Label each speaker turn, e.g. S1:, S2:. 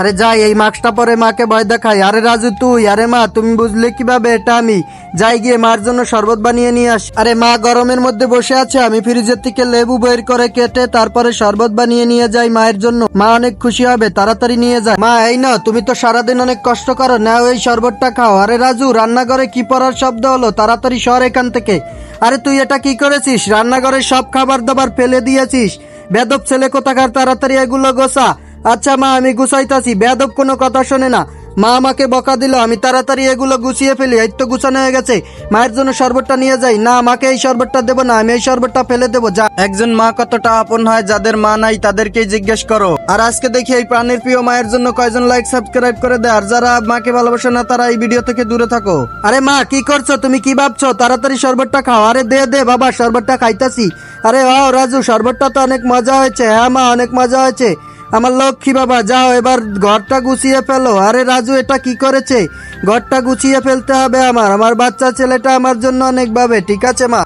S1: আরে যাই এই মাস্কটা পরে মাকে ভয় দেখাই। আরে রাজু তুই, আরে মা তুমি বুঝলে কিভাবে এটা আমি যাই গিয়ে মার জন্য শরবত বানিয়ে নিয়ে আসি। আরে মা গরমের মধ্যে বসে আছে, আমি ফ্রিজের থেকে লেবু বের করে কেটে তারপরে শরবত বানিয়ে নিয়ে যাই মায়ের জন্য। মা অনেক খুশি হবে, তাড়াতাড়ি নিয়ে যায়। মা এই নাও, তুমি তো সারাদিন অনেক কষ্ট করো, নাও এই শরবতটা খাও। আরে রাজু রান্নাঘরে কি পড়ার শব্দ হলো, তাড়াতাড়ি সর এখান থেকে। আরে তুই এটা কি করেছিস, রান্নাঘরের সব খাবার দাবার ফেলে দিয়েছিস, বেদব ছেলে কোথাকার, তাড়াতাড়ি এগুলো গোছা। আচ্ছা মা আমি গুছাইতাছি। বেয়াদব কোনো কথা শোনে না, মা আমাকে বকা দিল, আমি তাড়াতাড়ি এগুলো গুছিয়ে ফেলি। এই তো গুছানো হয়ে গেছে, মায়ের জন্য শরবতটা নিয়ে যাই। না মাকে এই শরবতটা দেবো না, আমি এই শরবতটা ফেলে দেবো। যা, একজন মা কতটা আপন হয়, যাদের মা নাই তাদেরকেই জিজ্ঞেস করো। আর আজকে দেখি এই প্রাণের প্রিয় মায়ের জন্য কয়জন লাইক সাবস্ক্রাইব করে দেয়, আর যারা মাকে ভালোবাসে না তারা এই ভিডিও থেকে দূরে থাকো। আরে মা কি করছো তুমি, কি ভাবছো, তাড়াতাড়ি শরবতটা খাও। আরে দে দে বাবা, শরবতটা খাইতাছি। আরে ও রাজু শরবতটা তো অনেক মজা হয়েছে। হ্যাঁ মা অনেক মজা হয়েছে। আমার লক্ষ্মী বাবা, যাও এবার ঘরটা গুছিয়ে ফেলো। আরে রাজু এটা কি করেছে, ঘরটা গুছিয়ে ফেলতে হবে আমার বাচ্চা ছেলেটা আমার জন্য অনেক ভাবে। ঠিক আছে মা।